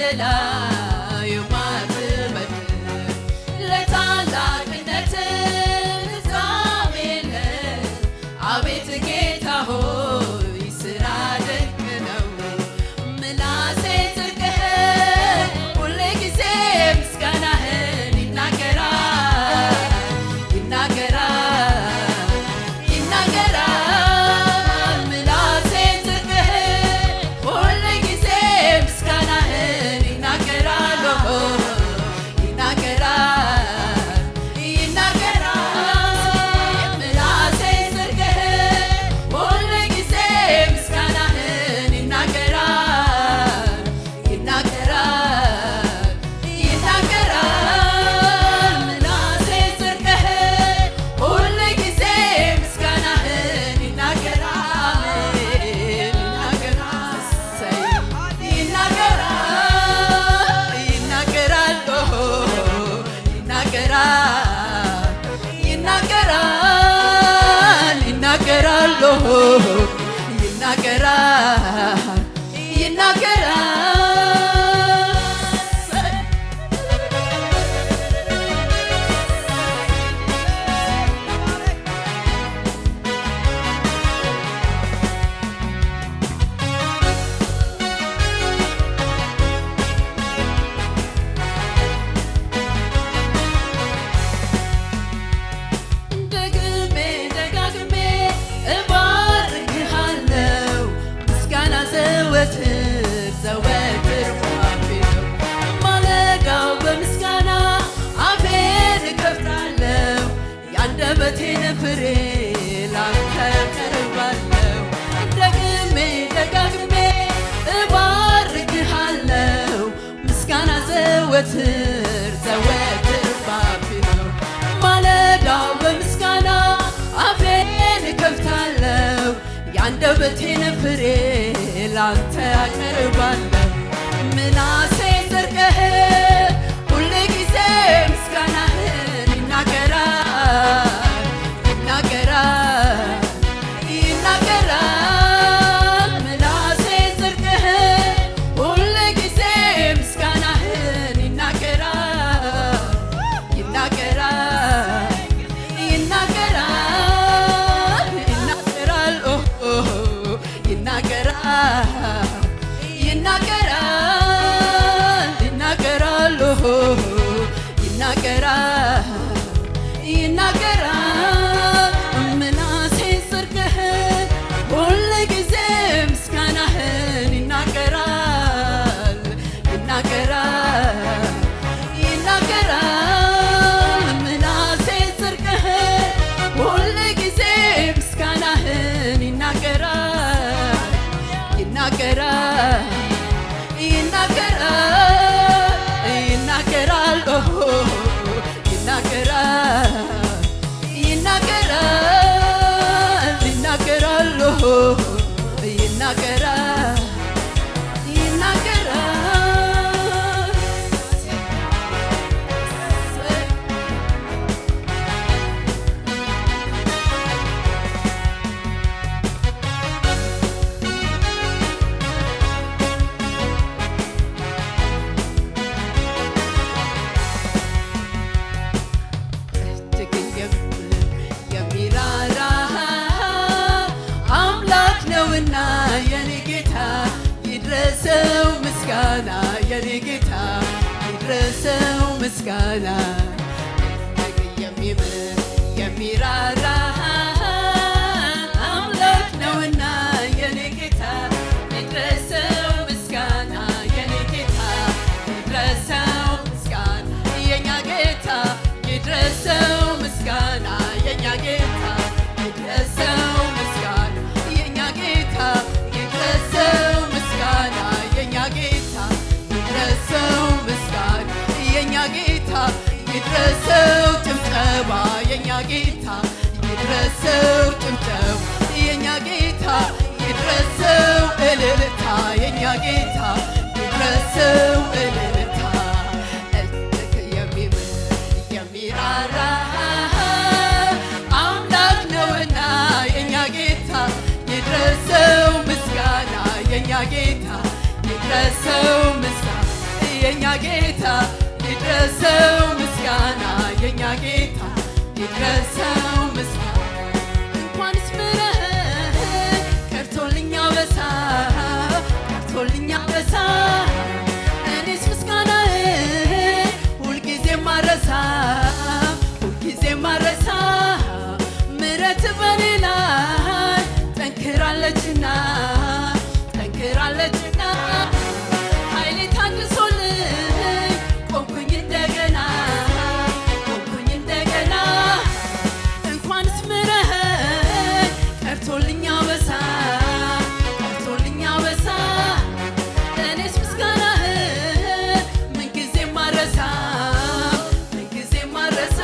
በላይ የማትበልጥ ለታላቅነት ፍጻሜ የለም። አቤት ጌታ ሆይ ስራ ድንቅ ነው። ምላሴ ጽድቅህን ሁል ጊዜ ምስጋናህን ይናገራል ይናገራል። ምላሴ ጽድቅህን ሁል ጊዜ ምስጋናህን ይናገራል ይናገራል። ምላሴ ጽድቅህን ሁል ጊዜ ምስጋናህን ይናገራል ይናገራል። ምላሴ ጽድቅህን ሁል ጊዜ ምስጋናህን ይናገራል ደግሜ ደጋግሜ እባርክሃለሁ። ምስጋና ዘወትር ባፌ ነው። ማለዳው በምስጋና አፌን እከፍታለሁ። የአንደበቴን ፍሬ ላንተ አቀርባለሁ። ደግሜ ደጋግሜ እባርክሃለሁ። ምስጋና ዘወትር ባፌ ነው። ማለዳው በምስጋና አፌን እከፍታለሁ። የአንደበቴን ፍሬ ላንተ አቀርባለሁ። ምላሴ ጽድቅህን ሁል ጊዜ ምስጋናህን ይናገራል። ምላሴ ጽድቅህን ሁል ጊዜ ምስጋናህን ይናገራል ይናገራል። ምላሴ ጽድቅህን ሁል ጊዜ ምስጋናህን ይናገራል ምላሴ ጽድቅህን ሁል ጊዜ ምስጋናህን ይናገራል የሚራራ አምላክ ነውና የኔ ጌታ ይድረሰው ምስጋና። የኔ ጌታ ይድረሰው ምስጋና። የሚምር የሚራራ አምላክ ነውና የኔ ጌታ ይድረሰው ምስጋና። የኔ ጌታ ይድረሰው ምስጋና። የኛ ጌታ ይድረሰው ምስጋና። የኛ ጌታ ይድረሰው ምስጋና። የኛ ጌታ ይድረሰው ምስጋና። የኛ ጌታ ይድረሰው ምስጋና። የኛ ጌታ ይድረሰው ጭብጨባ። የኛ ጌታ ይድረሰው ጭብጨባ። የኛ ጌታ ይድረሰው እልልታ። የኛ ጌታ ይድረሰው እልልታ። እጅግ የሚምር የሚራራ አምላክ ነውና የኛ ጌታ ይድረሰው ምስጋና። የኛ ጌታ ይድረሰው ምስጋና። ጌታ ይድረሰው ምስጋና የኛ ጌታ ይድረሰው ምስጋና እንኳንስ ምሕረት ቀርቶልኛ በሳ ቀርቶልኛ በሳ እኔስ ምስጋና ሁልጊዜ ማረሳ ሁልጊዜ ማረሳ ምሕረት በኔ ላይ ጠንክራለችና ጠንክራለችና ኃይሌ ታድሶልኝ ቆምኩኝ እንደገና ቆምኩኝ እንደገና እንኳንስ ምሕረት ቀርቶልኝ አበሳ ቀርቶልኝ አበሳ እኔስ ምስጋናህን ምንጊዜም ማረሳ ምንጊዜም ማረሳ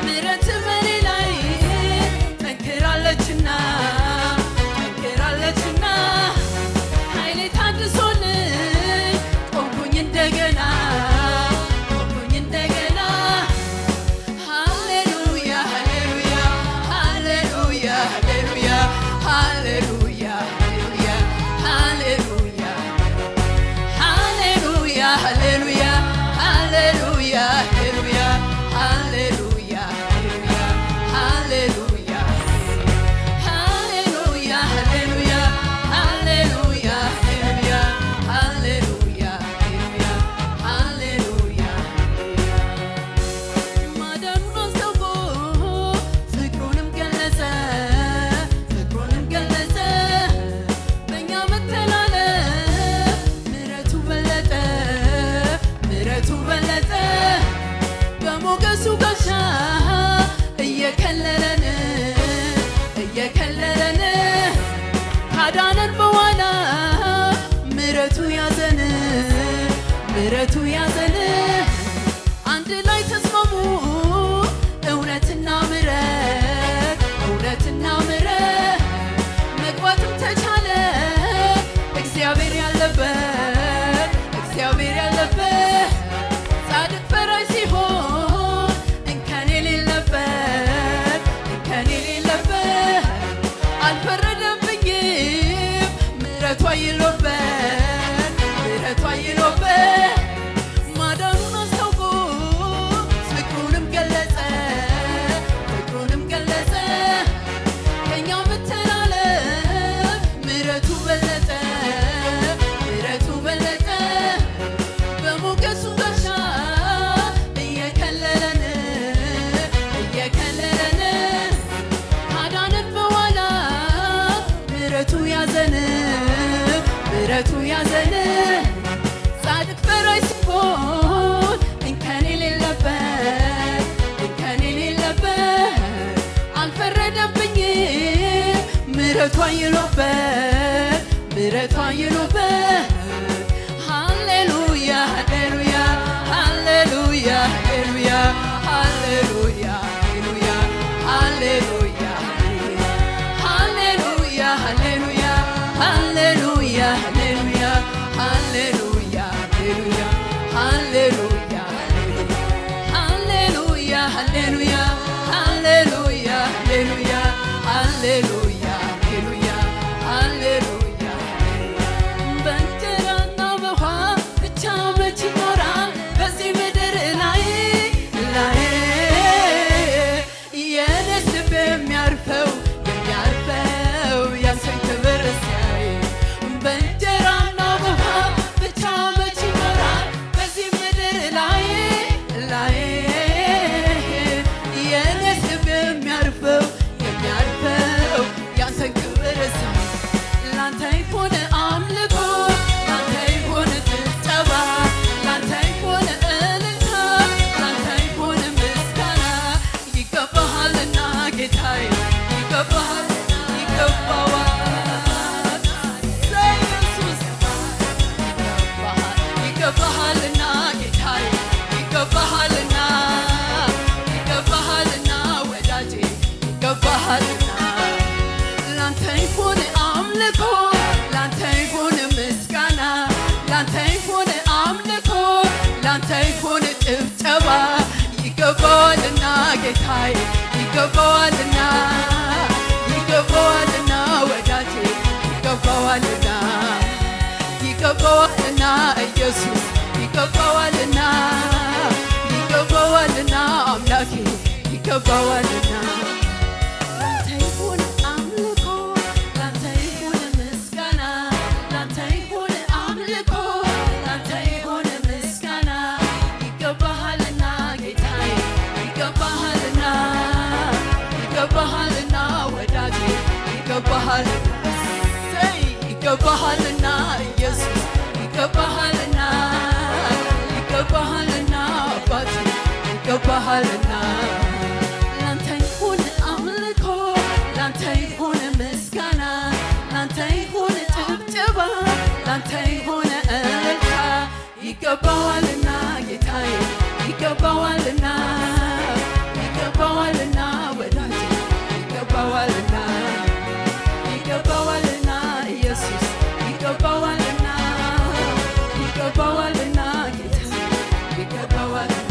ምሕረት በኔ ላይ ጠንክራለችና ጠንክራለችና ኃይሌ ታድሶልኝ ቆምኩኝ እንደገና ቆምኩኝ እንደገና ሃሌሉያ ሃሌሉያ ሃሌሉያ ሃሌሉያ ሃሌሉያ ሃሌሉያ ሃሌሉያ ሃሌሉያ ሃሌሉያ ሃሌሉያ ሃሌሉያ ሃሌሉያ ሃሌሉያ ሃሌሉያ ሃሌሉያ ሃሌሉያ ማዳኑን አስታውቆ ፍቅሩንም ገለጸ ፍቅሩንም ገለጸ በእኛ መተላለፍ ምሕረቱ በለጠ ምሕረቱ በለጠ በሞገሱ ጋሻ እየከለለን እየከለለን ካዳነን በኋላ ምሕረቱ ያዘን ምሕረቱ ያዘን አንድ ላይ ተስማሙ እውነትና ምሕረት እውነትና ምሕረት መግባትም ተቻለ እግዚአብሔር ያለበት እግዚአብሔር ያለበት ጻድቅ ፈራጅ ሲሆን እንከን የሌለበት እንከን የሌለበት አልፈረደብኝም ምሕረቱ አይሎበት ምሕረቱ አይሎበት ማዳኑን አስታውቆ ፍቅሩንም ገለጸ ፍቅሩንም ገለጸ ከእኛ መተላለፍ ምሕረቱ በለጠ ምሕረቱ በለጠ በሞገሱ ጋሻ እየከለለን እየከለለን ካዳነን በኋላ ምሕረቱ ያዘን ምሕረቱ ያዘን ጻድቅ ፈራጅ ሲሆን እንከን የሌለበት እንከን የሌለበት አልፈረደብኝም ምሕረቱ አይሎበት ምሕረቱ አይሎበት ሃሌሉያ ሃሌሉያ ሃሌሉያ ሃሌሉያ ሃሌሉያ ሃሌሉያ ሃሌሉያ ሃሌሉያ ሃሌሉያ ሃሌሉያ ሃሌሉያ ሃሌሉያ ሃሌሉያ ሃሌሉያ ሃሌሉያ ሃሌሉያ በእንጀራና በውሃ ብቻ መች ይኖራል በዚህ ምድር ላይ ላይ የኔስ ልብ የሚያርፈው ያንተን ክብር ሲያይ በእንጀራና በውሃ ብቻ መች ይኖራል በዚህ ምድር ላይ ላይ የኔስ ልብ የሚያርፈው ያንተን ክብር ሲያይ ላንተ ይሁን አምልኮ ላንተ ይሁን ጭብጨባ ላንተ ይሁን እልልታ ላንተ ይሁን ምስጋና ይገባሃልና ጌታዬ ይገባሃልና ይገባዋል ለኢየሱስ ይገባሃልና ጌታዬ ይገባሃልና ይገባሃልና ወዳጄ ይገባሃልና ላንተ ይሁን አምልኮ ላንተ ይሁን ምስጋና ላንተ ይሁን አምልኮ ላንተ ይሁን ጭብጨባ ይገባዋልና ጌታዬ ይገባዋልና ይገባዋልና ወዳጄ ይገባዋልና ይገባዋልና ኢየሱስ ይገባዋልና ይገባዋልና አምላኬ ይገባዋልና ላንተ ይሁን አምልኮ ላንተ ይሁን ምስጋና ላንተ ይሁን አምልኮ ላንተ ይሁን ምስጋና ይገባሃልና ጌታዬ ይገባሃልና ይገባሃልና ወዳጄ ይገባሃልና ይገባሃልና ኢየሱስ ይገባሃልና ይገባሃልና አባቴ ይገባሃልና ላንተ ይሁን አምልኮ ላንተ ይሁን ምስጋና ላንተ ይሁን ጭብጨባ ላንተ ይሁን እልልታ ይገባዋልና ጌታዬ ይገባዋልና ይገባዋልና ወዳጄ ይገባዋልና ይገባዋልና ኢየሱስ ይገባዋልና ይገባዋልና ጌታ ይገባዋልና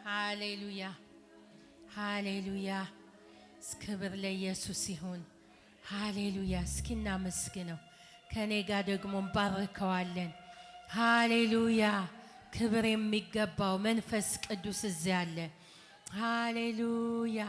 ሃሌሉያ ሃሌሉያ። ክብር ለኢየሱስ ይሁን። ሃሌሉያ። እስኪ እናመስግነው። ከኔ ጋር ደግሞ እንባርከዋለን። ሃሌሉያ። ክብር የሚገባው መንፈስ ቅዱስ እዚያ አለ። ሃሌሉያ።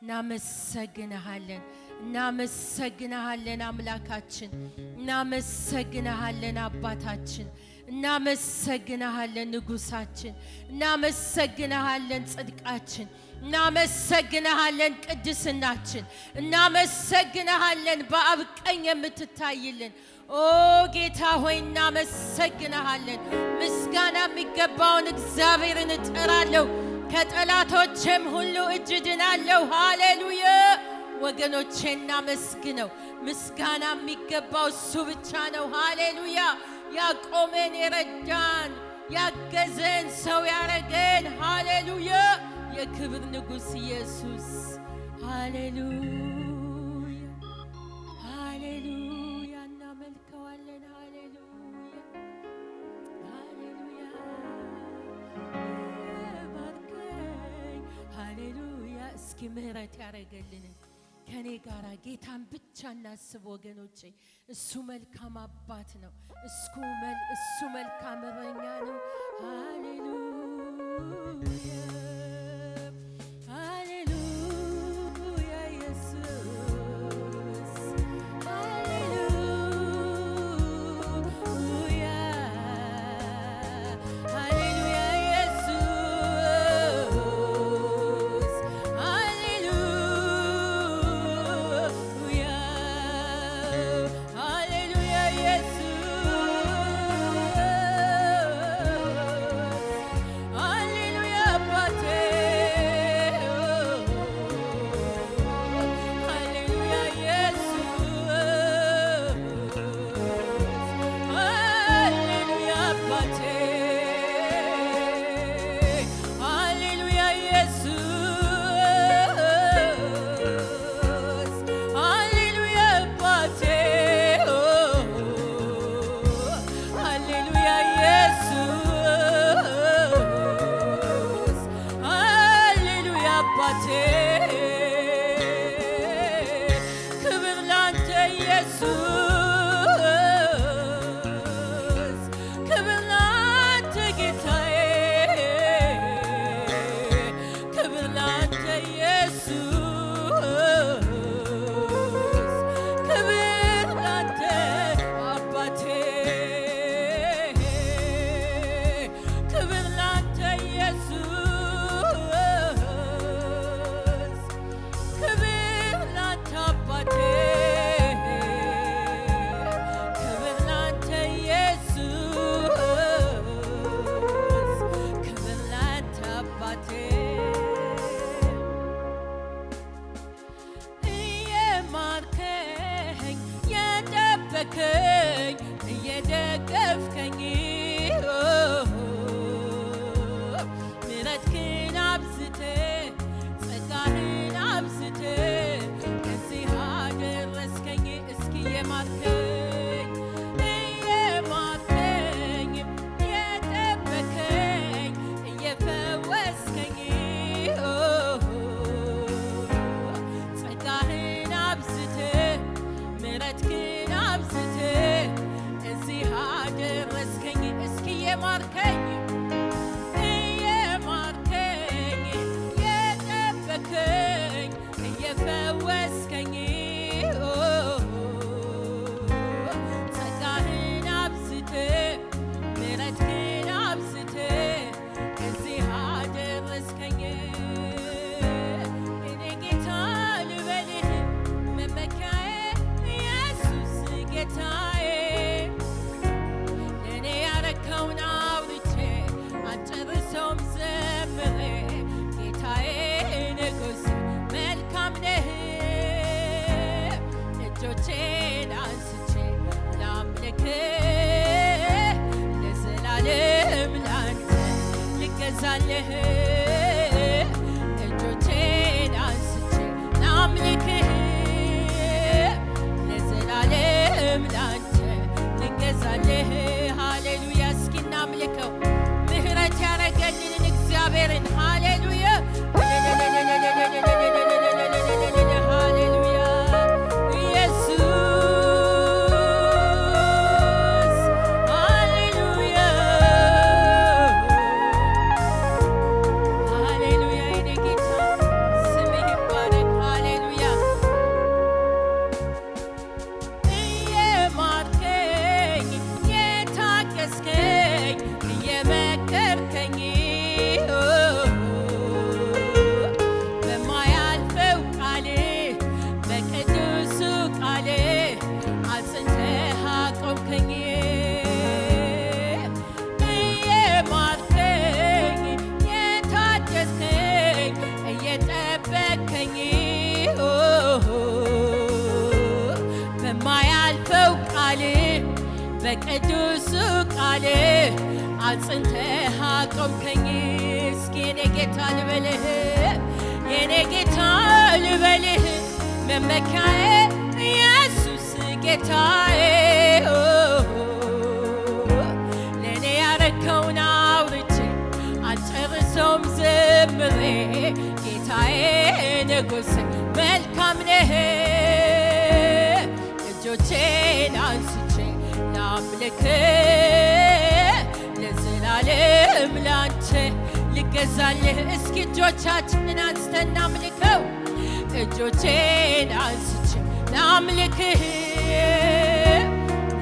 እናመሰግንሃለን እናመሰግንሃለን አምላካችን፣ እናመሰግንሃለን አባታችን፣ እናመሰግንሃለን ንጉሳችን፣ እናመሰግንሃለን ጽድቃችን፣ እናመሰግንሃለን ቅድስናችን፣ እናመሰግንሃለን በአብ ቀኝ የምትታይልን ኦ ጌታ ሆይ እናመሰግንሃለን። ምስጋና የሚገባውን እግዚአብሔርን እጠራለሁ፣ ከጠላቶቼም ሁሉ እጅ ድናለሁ። ሃሌሉያ። ወገኖቼ እናመስግነው። ምስጋና የሚገባው እሱ ብቻ ነው። ሃሌሉያ። ያቆመን የረዳን ያገዘን ሰው ያረገን ሃሌሉያ የክብር ንጉሥ ኢየሱስ ሃሌሉያ ሃሌሉያ እናመልከዋለን። ሃሌሉያ ሃሌሉያ ባርከኝ ሃሌሉያ። እስኪ ምህረት ያረገልንን ከኔ ጋራ ጌታን ብቻ እናስብ ወገኖቼ። እሱ መልካም አባት ነው። እሱ መልካም እረኛ ነው። ሃሌሉያ ሃሌሉያ ኢየሱስ ሃሌሉያ ሃሌሉያ ኢየሱስ ሃሌሉያ ሃሌሉያ ኢየሱስ ሃሌሉያ አባቴ ሃሌሉያ ኢየሱስ ሃሌሉያ አባቴ ሃሌሉያ ኢየሱስ ሃሌሉያ አባቴ ሃሌሉያ ኢየሱስ ሃሌሉያ ንጉሥ መልካም ነህ። እጆቼን አንስቼ ላምልክ ለዘላለም ላንተ ልገዛልህ። እጆቼን አንስቼ ላምልክህ ለዘላለም ላንተ ልገዛልህ። ሃሌሉያ እስኪ እናምልከው ምህረት ያረገልንን እግዚአብሔርን ሃሌሉያ ሃሌሉያ ኢየሱስ ሃሌሉያ ሃሌሉያ የኔ ጌታ ስምህ ይባረክ ሃሌሉያ እየማርከኝ የታገስከኝ እየመከርከኝ በማያልፈው ቃል በቅዱሱ ቃል አጽንተህ አቆምከኝ። እየማርከኝ የታደስከኝ እየጠበቅከኝ በማያልፈው ቃል በቅዱሱ ቃል አጽንተህ አቆምከኝ። እስኪ የኔ ጌታ ልበልህ የኔ ጌታ ልበልህ መመኪያዬ ኢየሱስ ጌታዬ ለእኔ ያረከውን አውርቼ አልጨርሰውም ዘምሬ ጌታዬ ንጉሥ መልካም ነህ። እጆቼን አንስቼ ላምልክ ለዘላለም ላንተ ልገዛልህ። እስኪ እጆቻችንን አንስተን እናምልከው። እጆቼን አንስቼ ላምልክህ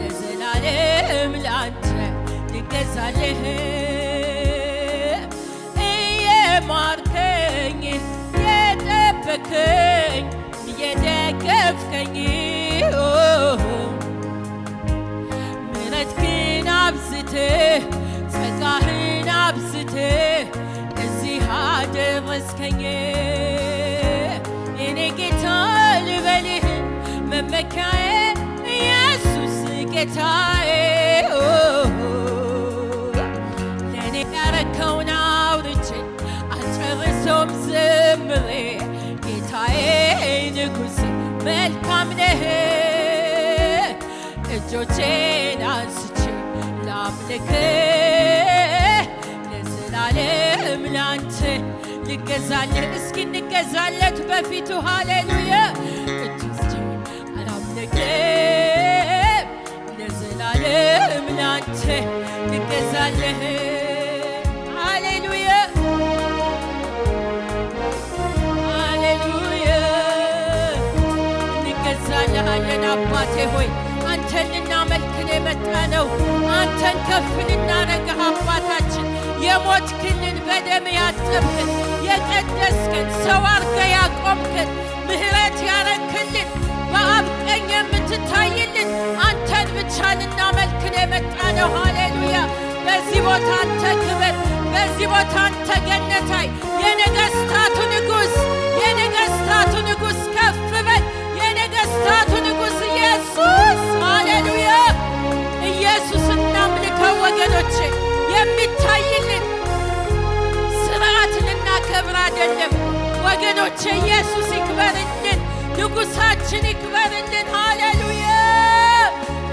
ለዘላለም ላንተ ልገዛልህ። እየማርከኝ የጠበከኝ የደገፍከኝ ምሕረትህን አብዝተህ ጸጋህን አብዝተህ እዚህ አደረስከኝ። የኔ ጌታ ልበልህ መመኪያዬ ኢየሱስ ጌታዬ ለእኔ ያረከውን አውርቼ አልጨርሰውም ዘምሬ ጌታዬ ንጉሥ መልካም ነህ። እጆቼን አንስቼ ላምልክ ለዘላለም ላንተ ልገዛልህ። እስኪ እንገዛለት በፊቱ ሃሌሉያ እጅ አላምልክ ለዘላለም ላንተ ልገዛልህ ሃሌሉያ ሃሌሉያ እንገዛልሃለን አባቴ ሆይ አንተን ልናመልክን የመጣ ነው። አንተን ከፍ ልናረግህ አባታችን የሞትክልን በደም ያጠብክን የቀደስክን ሰው አርገህ ያቆምክን ምሕረት ያረክልን በአብ ቀኝ የምትታይልን አንተን ብቻ ልናመልክን የመጣ ነው። ሃሌሉያ በዚህ ቦታ አንተ ክብር፣ በዚህ ቦታ አንተ ገነታይ የነገሥታቱ ንጉሥ የነገሥታቱ ንጉሥ ከፍ በል የነገሥታቱ ንጉሥ ኢየሱስ ሃሌሉያ ኢየሱስ እናምልከው ወገኖቼ። የሚታይልን ስርዓት ልናከብር አይደለም ወገኖቼ። ኢየሱስ ይክበርልን፣ ንጉሣችን ይክበርልን። ሃሌሉያ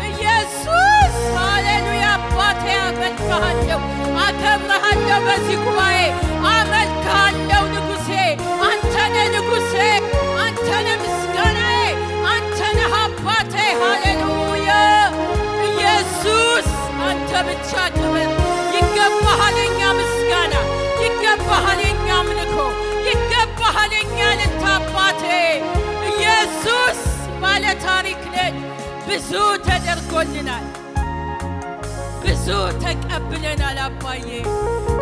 ኢየሱስ ሃሌሉያ አባቴ አመልክሃለሁ፣ አከብረሃለሁ። በዚህ ጉባኤ አመልክሃለሁ ንጉሴ። አንተነህ ንጉሴ፣ አንተነህ ምስጋናዬ፣ አንተነህ አባቴ። ሃሌሉያ ኢየሱስ አንተ ብቻ ክብር ይገባሃል። የኛ ምስጋና ይገባሃል፣ የኛ አምልኮ ይገባሃል፣ የኛ ልታ አባቴ ኢየሱስ ባለ ታሪክ ነን። ብዙ ተደርጎልናል፣ ብዙ ተቀብለናል። አባዬ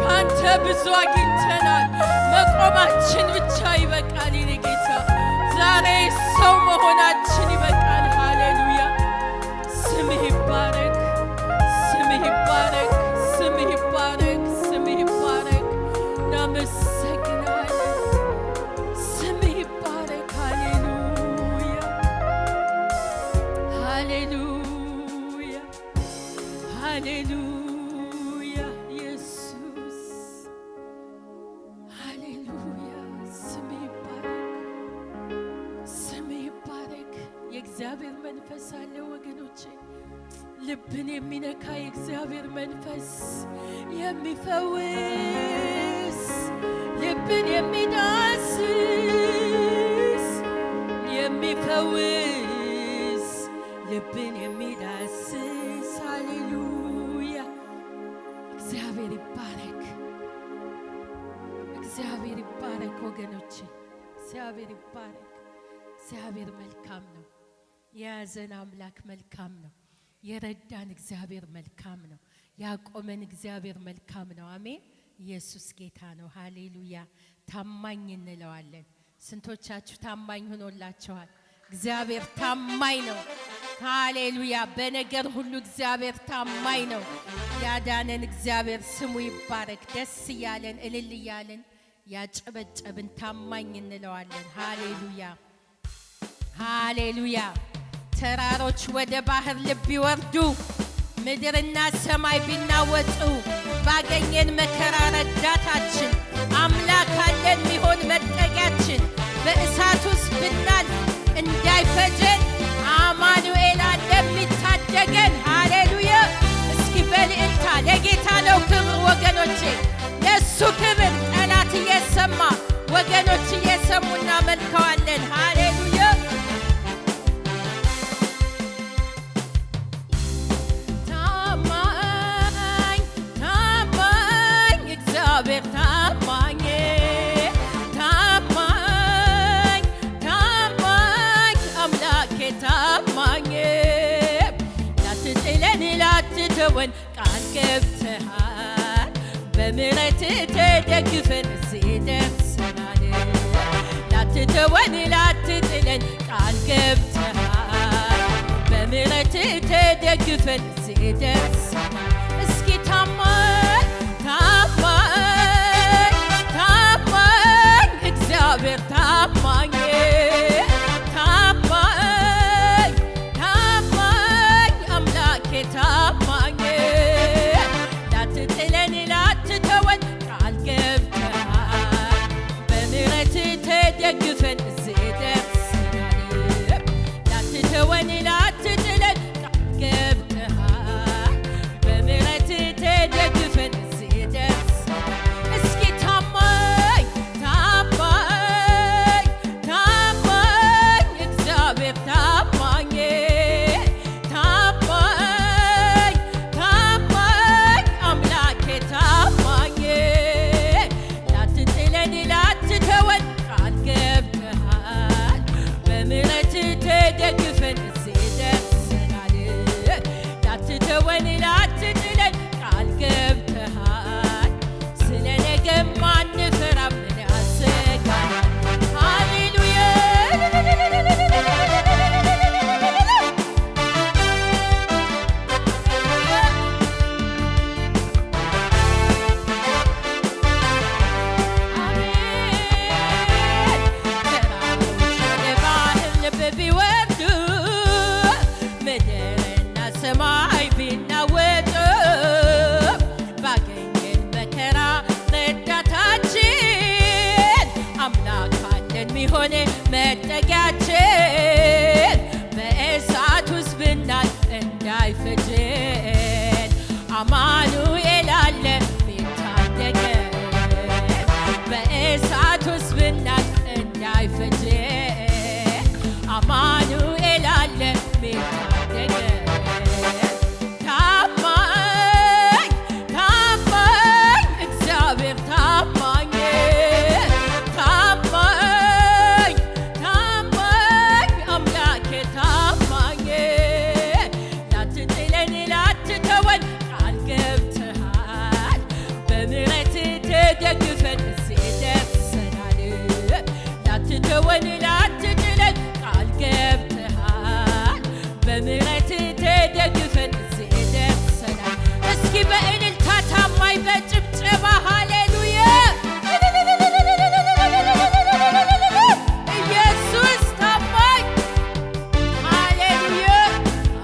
ካንተ ብዙ አግኝተናል። መቆማችን ብቻ ይበቃል የኔ ጌታ። ዛሬ ሰው መሆናችን ይበቃል። ሃሌሉያ ስምህ ይባረክ፣ ስምህ ይባረክ፣ ስምህ ይባረክ፣ ስምህ ይባረክ። እናመሰግናለን። የእግዚአብሔር መንፈስ አለ ወገኖቼ። ልብን የሚነካ የእግዚአብሔር መንፈስ የሚፈውስ ልብን የሚዳስስ የሚፈውስ ልብን የሚዳስስ ሃሌሉያ። እግዚአብሔር ይባረክ፣ እግዚአብሔር ይባረክ ወገኖቼ፣ እግዚአብሔር ይባረክ። እግዚአብሔር መልካም ነው። የያዘን አምላክ መልካም ነው። የረዳን እግዚአብሔር መልካም ነው። ያቆመን እግዚአብሔር መልካም ነው። አሜን። ኢየሱስ ጌታ ነው። ሃሌሉያ። ታማኝ እንለዋለን። ስንቶቻችሁ ታማኝ ሆኖላችኋል? እግዚአብሔር ታማኝ ነው። ሃሌሉያ። በነገር ሁሉ እግዚአብሔር ታማኝ ነው። ያዳነን እግዚአብሔር ስሙ ይባረክ። ደስ እያለን እልል እያለን ያጨበጨብን ታማኝ እንለዋለን። ሃሌሉያ ሃሌሉያ። ተራሮች ወደ ባህር ልብ ቢወርዱ ምድርና ሰማይ ቢናወጡ ባገኘን መከራ ረዳታችን አምላክ አለን ሚሆን መጠጊያችን። በእሳት ውስጥ ብናልፍ እንዳይፈጀን አማኑኤል አለ ሚታደገን። ሃሌሉያ። እስኪ በልዕልታ ለጌታ ነው ክብር ወገኖቼ፣ ለሱ ክብር ጠላት እየሰማ ወገኖች እየሰሙ እናመልከዋለን። ሃሌሉያ። ታማኝ ታማኝ እግዚአብሔር ታማኝ ታማኝ ታማኝ አምላኬ ታማኝ ላትጥለን ላትተወን ቃል ገብተሃል። በምሕረት ተደግፈን እዚህ ደርሰናል። ላትተወን ላትጥለን ቃል ገብተሃል። በምሕረት ተደግፈን እዚህ ደርሰናል። እስኪ ታማኝ ታማኝ ታማኝ እግዚአብሔር ታማኝ ታማኝ ታማኝ አምላኬ ታማኝ ላትጥለን ላትተወን ቃል ገብተሃል። በምሕረት ተደግፈን እዚህ ደርሰናል። ላትተወን ላትጥለን ቃል ገብተሃል። በምሕረት ተደግፈን እዚህ ደርሰናል። እስኪ ታማኝ ታማኝ ታማኝ እግዚአብሔር ታማኝ ታማኝ ታማኝ አምላኬ ታማኝ ላትጥለን ላትተወን ቃል ገብተሃል። በምሕረት ተደግፈን እዚህ ደርሰናል። ላትተወን ላትጥለን ቃል ገብተሃል። ስለ ነገም አንፈራም ምን ያሰጋናል? ሃሌሉያ ቢወርዱ ምድርና ሰማይ ቢናወጡ ባገኘን መከራ ረዳታችን አምላክ አለን ሚሆን መጠጊያችን። በእሳት ውስጥ ብናልፍ እንዳይፈጀን አማኑኤል አለ ሚታደገን። በእሳት ውስጥ ብናልፍ እንዳይፈጀን አማኑኤል አለ ሚታደገን። ታማኝ ታማኝ እግዚአብሔር ታማኝ ታማኝ ታማኝ አምላኬ ታማኝ ላትጥለን ላትተወን ቃል ገብተሃል። በምሕረት ተደግፈን እዚህ ደርሰናል። ላትተወን ላትጥለን ቃል ገብተሃል። በምሕረት ተደግፈን እዚህ ደርሰናል። እስኪ በእልልታ ታማኝ በጭብጨባ ሃሌሉያ። ኢየሱስ ታማኝ ሃሌሉያ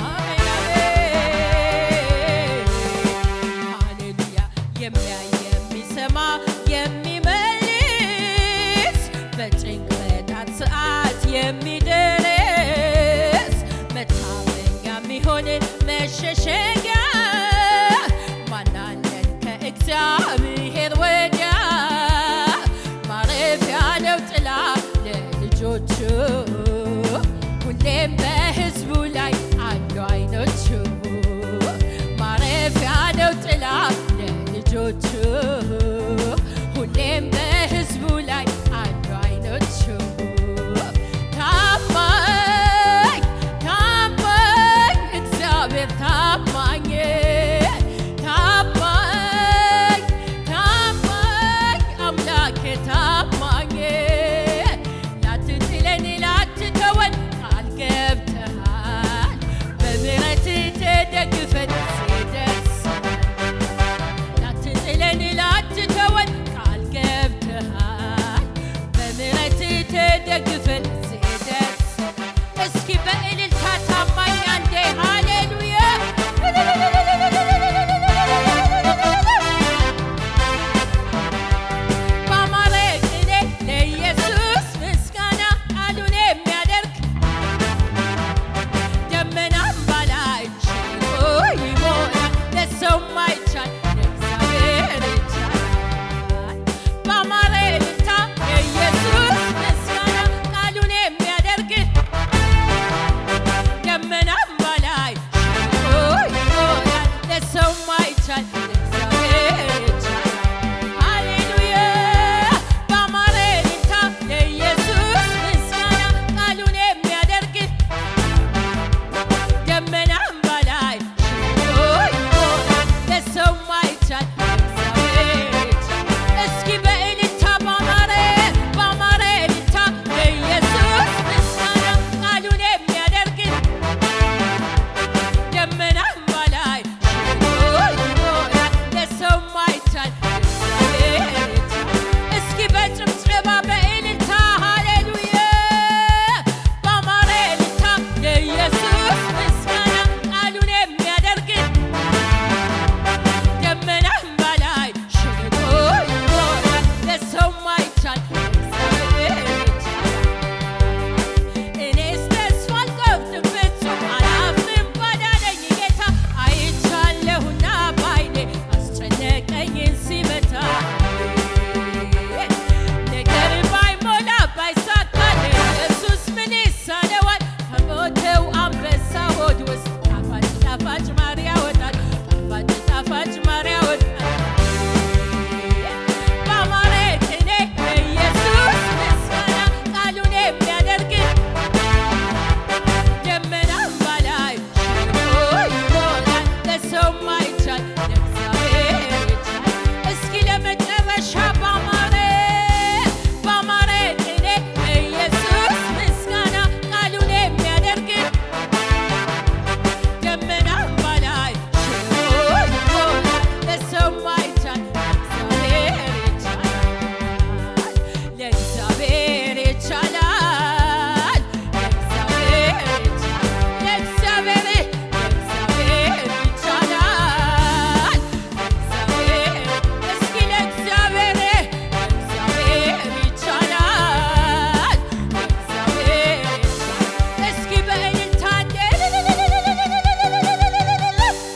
አሜን አሜን ሃሌሉያ። የሚያይ የሚሰማ የሚመልስ በጭንቀት ሰዓት የሚደርስ ሁሌም በሕዝቡ ላይ አሉ አይኖቹ ማረፊያ ነው ጥላ ለልጆቹ ሁሌም በሕዝቡ ላይ አሉ አይኖቹ ታማኝ ታማኝ እግዚአብሔር ታማኝ ታማኝ ታማኝ አምላኬ